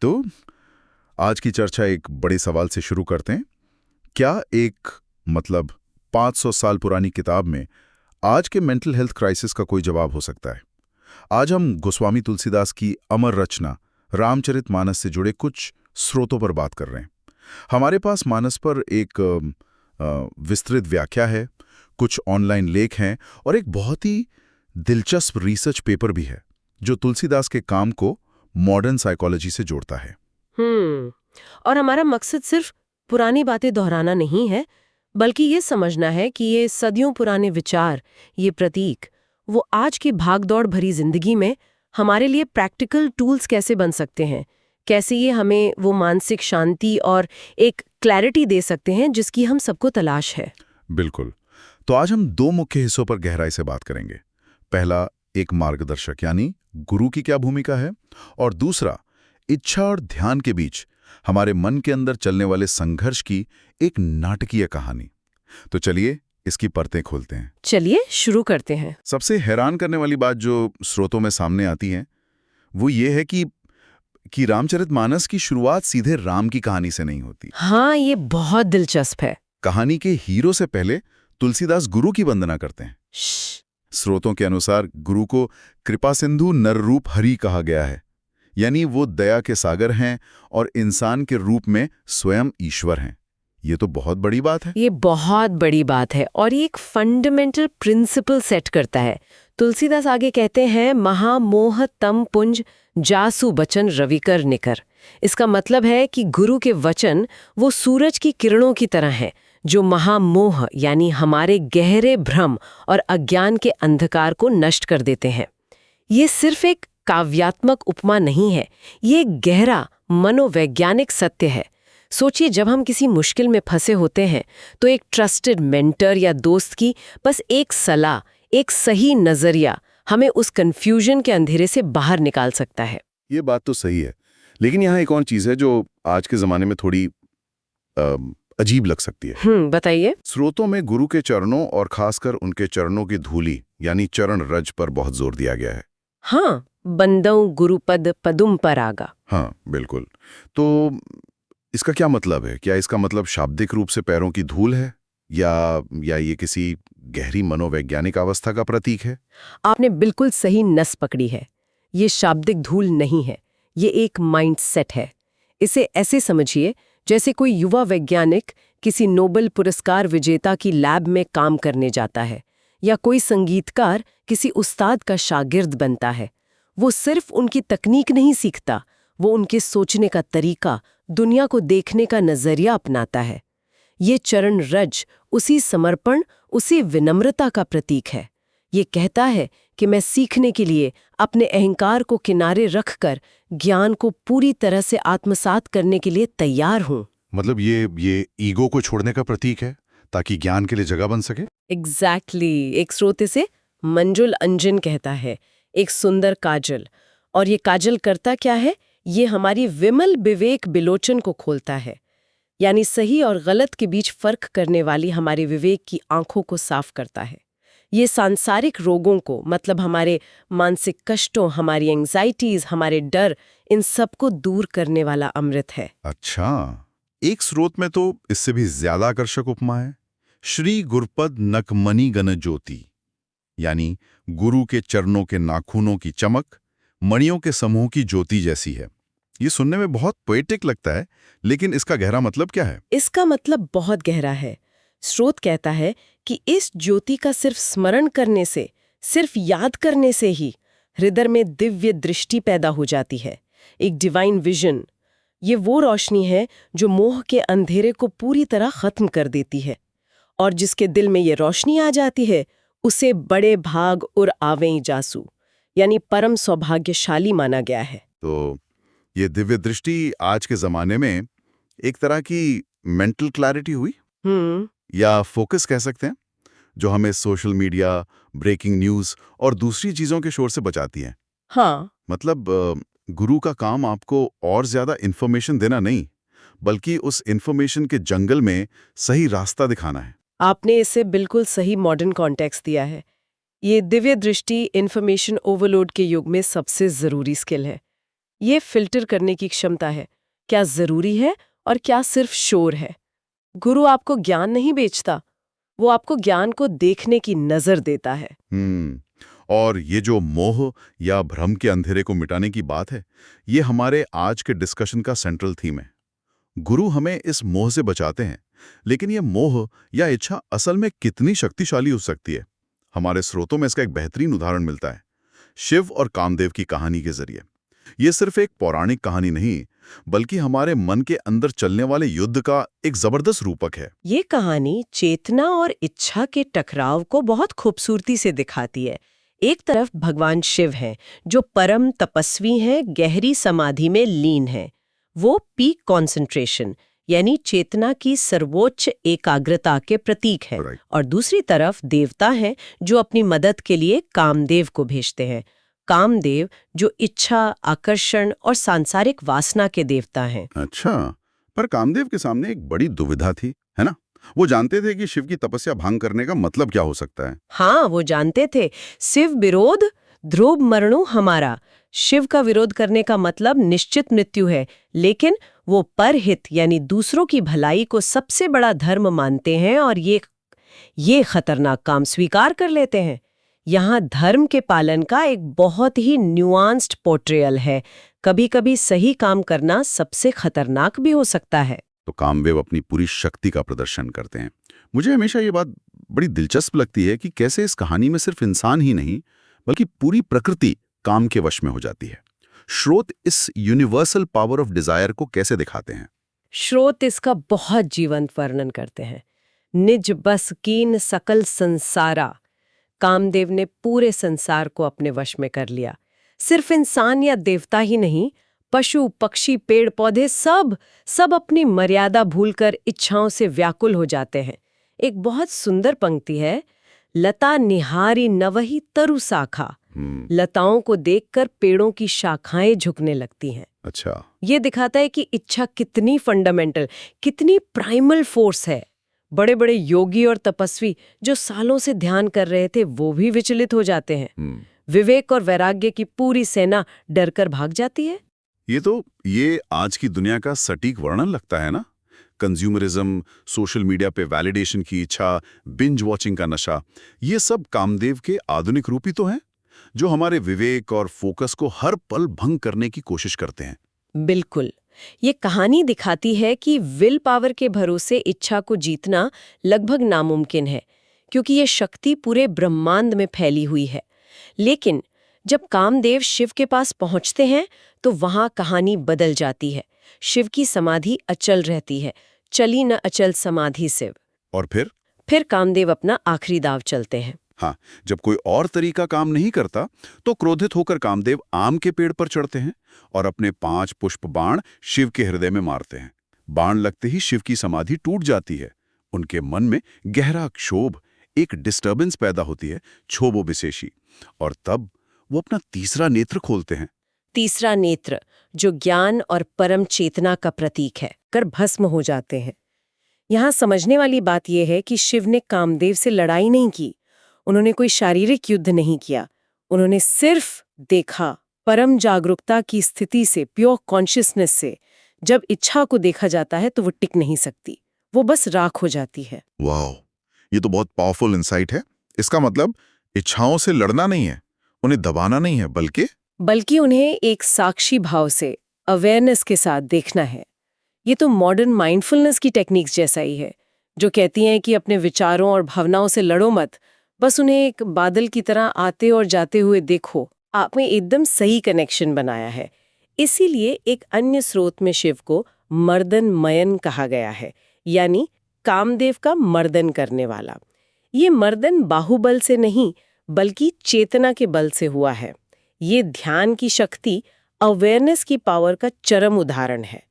तो आज की चर्चा एक बड़े सवाल से शुरू करते हैं। क्या एक 500 साल पुरानी किताब में आज के मेंटल हेल्थ क्राइसिस का कोई जवाब हो सकता है? आज हम गोस्वामी तुलसीदास की अमर रचना रामचरितमानस से जुड़े कुछ स्रोतों पर बात कर रहे हैं। हमारे पास मानस पर एक विस्तृत व्याख्या है, कुछ ऑनलाइन लेख हैं और एक बहुत ही दिलचस्प रिसर्च पेपर भी है जो तुलसीदास के काम को मॉडर्न साइकोलॉजी से जोड़ता है। और हमारा मकसद सिर्फ पुरानी बातें दोहराना नहीं है, बल्कि ये समझना है कि ये सदियों पुराने विचार, ये प्रतीक, वो आज की भागदौड़ भरी जिंदगी में हमारे लिए प्रैक्टिकल टूल्स कैसे बन सकते हैं, कैसे ये हमें वो मानसिक शांति और एक क्लैरिटी दे सकते हैं जिसकी हम सबको तलाश है। बिल्कुल। तो आज हम दो मुख्य हिस्सों पर गहराई से बात करेंगे। पहला, एक मार्गदर्शक यानी गुरु की क्या भूमिका है, और दूसरा, इच्छा और ध्यान के बीच हमारे मन के अंदर चलने वाले संघर्ष की एक नाटकीय कहानी। तो चलिए इसकी परतें खोलते हैं। चलिए शुरू करते हैं। सबसे हैरान करने वाली बात जो स्रोतों में सामने आती है वो ये है कि रामचरितमानस की शुरुआत सीधे राम की कहानी से नहीं होती। हाँ, ये बहुत दिलचस्प है। कहानी के हीरो से पहले तुलसीदास गुरु की वंदना करते हैं। स्रोतों के अनुसार गुरु को कृपा सिंधु नररूप हरि कहा गया है, यानी वो दया के सागर हैं और इंसान के रूप में स्वयं ईश्वर हैं। ये तो बहुत बड़ी बात है। ये बहुत बड़ी बात है और ये एक फंडामेंटल प्रिंसिपल सेट करता है। तुलसीदास आगे कहते हैं, महामोह तम पुंज जासु बचन रविकर निकर। इसका मतलब है कि गुरु के वचन वो सूरज की किरणों की तरह हैं जो महामोह यानी हमारे गहरे भ्रम और अज्ञान के अंधकार को नष्ट कर देते हैं। ये सिर्फ एक काव्यात्मक उपमा नहीं है, ये एक गहरा मनोवैज्ञानिक सत्य है। सोचिए, जब हम किसी मुश्किल में फंसे होते हैं तो एक ट्रस्टेड मेंटर या दोस्त की बस एक सलाह, एक सही नजरिया हमें उस कंफ्यूजन के अंधेरे से बाहर निकाल सकता है। ये बात तो सही है, लेकिन यहाँ एक और चीज है जो आज के जमाने में थोड़ी अजीब लग सकती है। बताइए। स्रोतों में गुरु के चरणों और खासकर उनके चरणों की धूली यानी चरण रज पर बहुत जोर दिया गया है। हाँ, बंदौ गुरुपद पदुम पर आगा। हाँ बिल्कुल। तो इसका क्या मतलब है? क्या इसका मतलब शाब्दिक रूप से पैरों की धूल है या ये किसी गहरी मनोवैज्ञानिक अवस्था का प्रतीक है? आपने बिल्कुल सही नस पकड़ी है। ये शाब्दिक धूल नहीं है, ये एक माइंडसेट है। इसे ऐसे समझिए जैसे कोई युवा वैज्ञानिक किसी नोबेल पुरस्कार विजेता की लैब में काम करने जाता है, या कोई संगीतकार किसी उस्ताद का शागिर्द बनता है। वो सिर्फ उनकी तकनीक नहीं सीखता, वो उनके सोचने का तरीका, दुनिया को देखने का नजरिया अपनाता है। ये चरण रज उसी समर्पण, उसी विनम्रता का प्रतीक है। ये कहता है कि मैं सीखने के लिए अपने अहंकार को किनारे रखकर ज्ञान को पूरी तरह से आत्मसात करने के लिए तैयार हूँ। मतलब ये ईगो को छोड़ने का प्रतीक है ताकि ज्ञान के लिए जगह बन सके। एग्जैक्टली। एक स्रोत से मंजुल अंजन कहता है, एक सुंदर काजल। और ये काजल करता क्या है? ये हमारी विमल विवेक बिलोचन को खोलता है, यानी सही और गलत के बीच फर्क करने वाली हमारे विवेक की आंखों को साफ करता है। ये सांसारिक रोगों को, मतलब हमारे मानसिक कष्टों, हमारी एंग्जाइटीज, हमारे डर, इन सब को दूर करने वाला अमृत है। अच्छा, एक स्रोत में तो इससे भी ज्यादा आकर्षक उपमा है। श्री गुरुपद नकमणि गण ज्योति, यानी गुरु के चरणों के नाखूनों की चमक मणियों के समूह की ज्योति जैसी है। ये सुनने में बहुत पोएटिक लगता है, लेकिन इसका गहरा मतलब क्या है? इसका मतलब बहुत गहरा है। स्रोत कहता है कि इस ज्योति का सिर्फ स्मरण करने से, सिर्फ याद करने से ही हृदय में दिव्य दृष्टि पैदा हो जाती है, एक डिवाइन विजन। ये वो रोशनी है जो मोह के अंधेरे को पूरी तरह खत्म कर देती है, और जिसके दिल में ये रोशनी आ जाती है उसे बड़े भाग और आवें जासू, यानी परम सौभाग्यशाली माना गया है। तो ये दिव्य दृष्टि आज के जमाने में एक तरह की मेंटल क्लैरिटी हुई, या फोकस कह सकते हैं, जो हमें सोशल मीडिया, ब्रेकिंग न्यूज़ और दूसरी चीज़ों के शोर से बचाती है। हाँ, मतलब गुरु का काम आपको और ज़्यादा इन्फॉर्मेशन देना नहीं, बल्कि उस इन्फॉर्मेशन के जंगल में सही रास्ता दिखाना है। आपने इसे बिल्कुल सही मॉडर्न कॉन्टेक्स्ट दिया है। ये दिव्य दृष्टि इन्फॉर्मेशन ओवरलोड के युग में सबसे ज़रूरी स्किल है। ये फिल्टर करने की क्षमता है, क्या जरूरी है और क्या सिर्फ शोर है। गुरु आपको ज्ञान नहीं बेचता, वो आपको ज्ञान को देखने की नजर देता है। और ये जो मोह या भ्रम के अंधेरे को मिटाने की बात है, ये हमारे आज के डिस्कशन का सेंट्रल थीम है। गुरु हमें इस मोह से बचाते हैं, लेकिन ये मोह या इच्छा असल में कितनी शक्तिशाली हो सकती है? हमारे स्रोतों में इसका एक बेहतरीन उदाहरण मिलता है, शिव और कामदेव की कहानी के जरिए। ये सिर्फ एक पौराणिक कहानी नहीं, बल्कि हमारे मन के अंदर चलने वाले युद्ध का एक जबरदस्त रूपक है। ये कहानी चेतना और इच्छा के टकराव को बहुत खूबसूरती से दिखाती है। एक तरफ भगवान शिव हैं, जो परम तपस्वी हैं, गहरी समाधि में लीन हैं। वो पीक कॉन्सेंट्रेशन यानी चेतना की सर्वोच्च एकाग्रता के प्रतीक हैं। Right. और दूसरी तरफ देवता हैं, जो अपनी मदद के लिए कामदेव को भेजते हैं। कामदेव जो इच्छा, आकर्षण और सांसारिक वासना के देवता हैं। अच्छा, पर कामदेव के सामने एक बड़ी दुविधा थी, है ना? वो जानते थे कि शिव की तपस्या भंग करने का मतलब क्या हो सकता है। हाँ, वो जानते थे, शिव विरोध ध्रुव मरणु हमारा। शिव का विरोध करने का मतलब निश्चित मृत्यु है, लेकिन वो परहित यानी दूसरों की भलाई को सबसे बड़ा धर्म मानते हैं और ये खतरनाक काम स्वीकार कर लेते हैं। यहाँ धर्म के पालन का एक बहुत ही न्यूआंस्ड पोर्ट्रेयल है। कभी-कभी सही काम करना सबसे खतरनाक भी हो सकता है। तो कामदेव अपनी पूरी शक्ति का प्रदर्शन करते हैं। मुझे हमेशा ये बात बड़ी दिलचस्प लगती है कि कैसे इस कहानी में सिर्फ इंसान ही नहीं, बल्कि पूरी प्रकृति काम के वश में हो जाती है। स्रोत इस यूनिवर्सल पावर ऑफ डिजायर को कैसे दिखाते हैं? स्रोत इसका बहुत जीवंत वर्णन करते हैं। निज बस कीन सकल संसारा। कामदेव ने पूरे संसार को अपने वश में कर लिया। सिर्फ इंसान या देवता ही नहीं, पशु, पक्षी, पेड़ पौधे सब अपनी मर्यादा भूलकर इच्छाओं से व्याकुल हो जाते हैं। एक बहुत सुंदर पंक्ति है, लता निहारी नवही तरु शाखा। लताओं को देखकर पेड़ों की शाखाएं झुकने लगती हैं। अच्छा, ये दिखाता है कि इच्छा कितनी फंडामेंटल, कितनी प्राइमल फोर्स है। बड़े बड़े योगी और तपस्वी जो सालों से ध्यान कर रहे थे, वो भी विचलित हो जाते हैं। विवेक और वैराग्य की पूरी सेना डरकर भाग जाती है। ये आज की दुनिया का सटीक वर्णन लगता है ना? कंज्यूमरिज्म, सोशल मीडिया पे वैलिडेशन की इच्छा, बिंज वॉचिंग का नशा, ये सब कामदेव के आधुनिक रूप ही तो हैं, जो हमारे विवेक और फोकस को हर पल भंग करने की कोशिश करते हैं। बिल्कुल। ये कहानी दिखाती है कि विल पावर के भरोसे इच्छा को जीतना लगभग नामुमकिन है, क्योंकि ये शक्ति पूरे ब्रह्मांड में फैली हुई है। लेकिन जब कामदेव शिव के पास पहुंचते हैं, तो वहां कहानी बदल जाती है। शिव की समाधि अचल रहती है, चली न अचल समाधि शिव। और फिर कामदेव अपना आखिरी दाव चलते हैं। हाँ, जब कोई और तरीका काम नहीं करता, तो क्रोधित होकर कामदेव आम के पेड़ पर चढ़ते हैं और अपने 5 पुष्प बाण शिव के हृदय में मारते हैं। बाण लगते ही शिव की समाधि टूट जाती है। उनके मन में गहरा क्षोभ, एक डिस्टर्बेंस पैदा होती है, क्षोभो विशेषी। और तब वो अपना तीसरा नेत्र खोलते हैं। तीसरा नेत्र, जो ज्ञान और परम चेतना का प्रतीक है, कर भस्म हो जाते हैं। यहाँ समझने वाली बात यह है कि शिव ने कामदेव से लड़ाई नहीं की। उन्होंने कोई शारीरिक युद्ध नहीं किया। उन्होंने सिर्फ देखा, परम जागरूकता की स्थिति से, प्योर कॉन्शियसनेस से। जब इच्छा को देखा जाता है तो वो टिक नहीं सकती, वो बस राख हो जाती है। वाह, ये तो बहुत पावरफुल इंसाइट है। इसका मतलब इच्छाओं से लड़ना नहीं है, उन्हें दबाना नहीं है, बल्कि उन्हें एक साक्षी भाव से, अवेयरनेस के साथ देखना है। ये तो मॉडर्न माइंडफुलनेस की टेक्निक्स जैसा ही है, जो कहती हैं कि अपने विचारों और भावनाओं से लड़ो मत, बस उन्हें एक बादल की तरह आते और जाते हुए देखो। आपने एकदम सही कनेक्शन बनाया है। इसीलिए एक अन्य स्रोत में शिव को मर्दन मयन कहा गया है, यानी कामदेव का मर्दन करने वाला। ये मर्दन बाहुबल से नहीं, बल्कि चेतना के बल से हुआ है। ये ध्यान की शक्ति, अवेयरनेस की पावर का चरम उदाहरण है।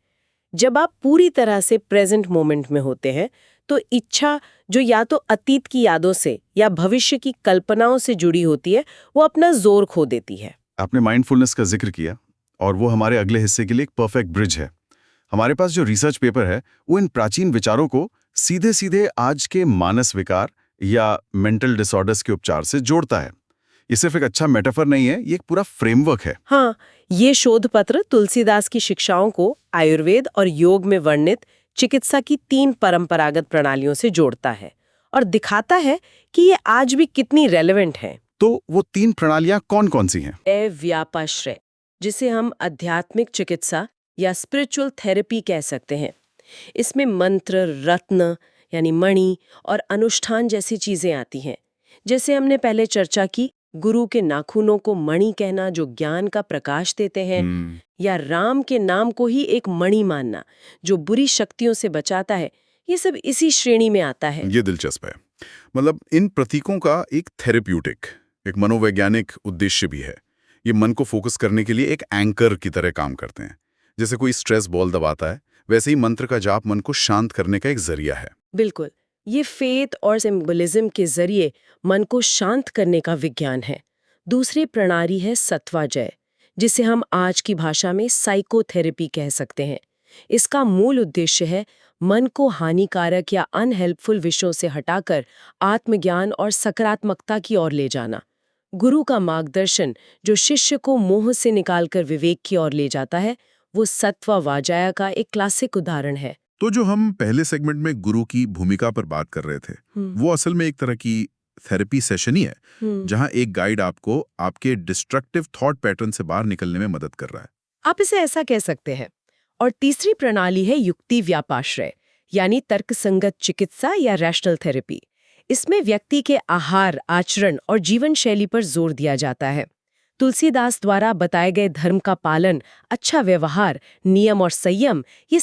जब आप पूरी तरह से प्रेजेंट मोमेंट में होते हैं, तो इच्छा, जो या तो अतीत की यादों से या भविष्य की कल्पनाओं से जुड़ी होती है, वो अपना जोर खो देती है। आपने माइंडफुलनेस का जिक्र किया, और वो हमारे अगले हिस्से के लिए एक परफेक्ट ब्रिज है। हमारे पास जो रिसर्च पेपर है, वो इन प्राचीन विचारों को सीधे सीधे आज के मानस विकार या मेंटल डिसऑर्डर्स के उपचार से जोड़ता है। ये सिर्फ एक अच्छा मेटाफर नहीं है, ये एक पूरा फ्रेमवर्क है। हाँ, ये शोध पत्र तुलसीदास की शिक्षाओं को आयुर्वेद और योग में वर्णित चिकित्सा की 3 परंपरागत प्रणालियों से जोड़ता है और दिखाता है कि ये आज भी कितनी रेलेवेंट हैं। तो वो 3 प्रणालियां कौन-कौन सी हैं? व्यापाश्रय, जिसे हम आध्यात्मिक चिकित्सा या स्पिरिचुअल थेरेपी कह सकते हैं। इसमें मंत्र, रत्न यानी मणि और अनुष्ठान जैसी चीजें आती हैं। जैसे हमने पहले चर्चा की, गुरु के नाखूनों को मणि कहना जो ज्ञान का प्रकाश देते हैं, या राम के नाम को ही एक मणि मानना जो बुरी शक्तियों से बचाता है। ये सब इसी श्रेणी में आता है। ये दिलचस्प है। मतलब इन प्रतीकों का एक थेरेप्यूटिक, एक मनोवैज्ञानिक उद्देश्य भी है। ये मन को फोकस करने के लिए एक एंकर की तरह काम करते हैं। जैसे कोई स्ट्रेस बॉल दबाता है, वैसे ही मंत्र का जाप मन को शांत करने का एक जरिया है। बिल्कुल, ये फेथ और सिंबलिज्म के जरिए मन को शांत करने का विज्ञान है। दूसरी प्रणाली है सत्वाजय, जिसे हम आज की भाषा में साइकोथेरेपी कह सकते हैं। इसका मूल उद्देश्य है मन को हानिकारक या अनहेल्पफुल विषयों से हटाकर आत्मज्ञान और सकारात्मकता की ओर ले जाना। गुरु का मार्गदर्शन जो शिष्य को मोह से निकालकर विवेक की ओर ले जाता है, वो सत्वाजय का एक क्लासिक उदाहरण है। तो जो हम पहले सेगमेंट में गुरु की भूमिका पर बात कर रहे थे, वो असल में एक तरह की थेरेपी सेशन ही है, जहां एक गाइड आपको आपके डिस्ट्रक्टिव थॉट पैटर्न से बाहर निकलने में मदद कर रहा है। आप इसे ऐसा कह सकते हैं। और तीसरी प्रणाली है युक्ति व्यापाश्रय, यानी तर्कसंगत चिकित्सा या रैशनल थेरेपी। इसमें व्यक्ति के आहार, आचरण और जीवन शैली पर जोर दिया जाता है। तुलसीदास द्वारा बताए गए धर्म का पालन, अच्छा व्यवहार, नियम और संयम, ये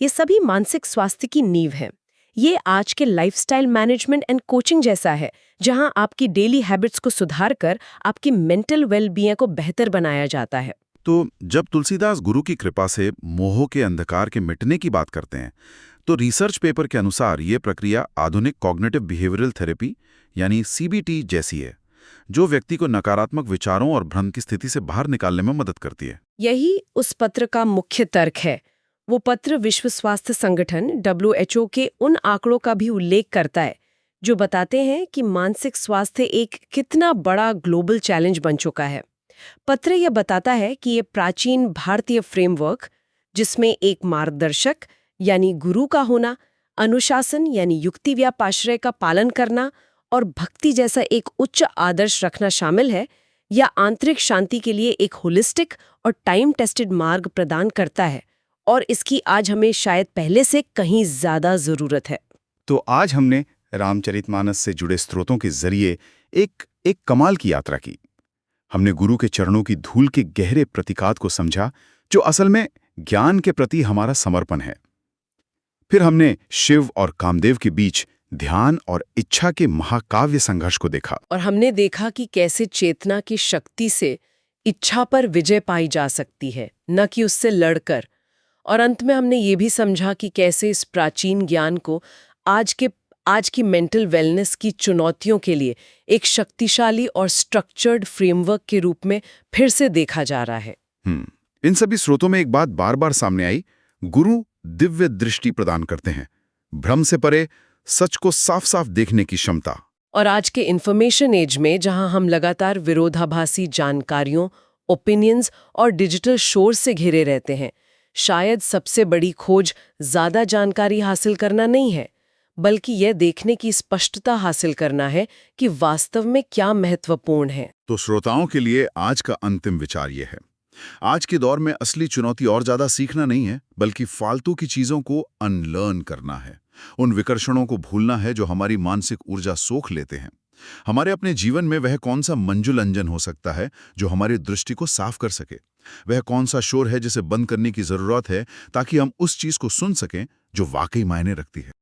सभी मानसिक स्वास्थ्य की नींव हैं। ये आज के लाइफस्टाइल मैनेजमेंट एंड कोचिंग जैसा है, जहां आपकी डेली हैबिट्स को सुधार कर आपकी मेंटल वेलबीइंग को बेहतर बनाया जाता है। तो जब तुलसीदास गुरु की कृपा से मोह के अंधकार के मिटने की बात करते हैं, तो रिसर्च पेपर के अनुसार ये प्रक्रिया आधुनिक कॉग्निटिव बिहेवियरल थेरेपी यानी सीबीटी जैसी है, जो व्यक्ति को नकारात्मक विचारों और भ्रम की स्थिति से बाहर निकालने में मदद करती है। यही उस पत्र का मुख्य तर्क है। वो पत्र विश्व स्वास्थ्य संगठन WHO के उन आंकड़ों का भी उल्लेख करता है जो बताते हैं कि मानसिक स्वास्थ्य एक कितना बड़ा ग्लोबल चैलेंज बन चुका है। पत्र यह बताता है कि ये प्राचीन भारतीय फ्रेमवर्क, जिसमें एक मार्गदर्शक यानी गुरु का होना, अनुशासन यानी युक्ति व्यापाश्रय का पालन करना और भक्ति जैसा एक उच्च आदर्श रखना शामिल है, या आंतरिक शांति के लिए एक होलिस्टिक और टाइम टेस्टेड मार्ग प्रदान करता है। और इसकी आज हमें शायद पहले से कहीं ज्यादा जरूरत है। तो आज हमने रामचरितमानस से जुड़े स्रोतों के जरिए एक कमाल की यात्रा की। हमने गुरु के चरणों की धूल के गहरे प्रतीकात को समझा, जो असल में ज्ञान के प्रति हमारा समर्पण है। फिर हमने शिव और कामदेव के बीच ध्यान और इच्छा के महाकाव्य संघर्ष को देखा, और हमने देखा कि कैसे चेतना की शक्ति से इच्छा पर विजय पाई जा सकती है, न कि उससे लड़कर। और अंत में हमने ये भी समझा कि कैसे इस प्राचीन ज्ञान को आज की मेंटल वेलनेस की चुनौतियों के लिए एक शक्तिशाली और स्ट्रक्चर्ड फ्रेमवर्क के रूप में फिर से देखा जा रहा है। इन सभी स्रोतों में एक बात बार बार सामने आई, गुरु दिव्य दृष्टि प्रदान करते हैं, भ्रम से परे सच को साफ साफ देखने की क्षमता। और आज के इंफॉर्मेशन एज में, जहां हम लगातार विरोधाभासी जानकारियों, ओपिनियंस और डिजिटल शोर से घिरे रहते हैं, शायद सबसे बड़ी खोज ज्यादा जानकारी हासिल करना नहीं है, बल्कि यह देखने की स्पष्टता हासिल करना है कि वास्तव में क्या महत्वपूर्ण है। तो श्रोताओं के लिए आज का अंतिम विचार यह है, आज के दौर में असली चुनौती और ज्यादा सीखना नहीं है, बल्कि फालतू की चीजों को अनलर्न करना है। उन विकर्षणों को भूलना है जो हमारी मानसिक ऊर्जा सोख लेते हैं। हमारे अपने जीवन में वह कौन सा मंजुल अंजन हो सकता है जो हमारी दृष्टि को साफ कर सके? वह कौन सा शोर है जिसे बंद करने की जरूरत है, ताकि हम उस चीज को सुन सकें जो वाकई मायने रखती है।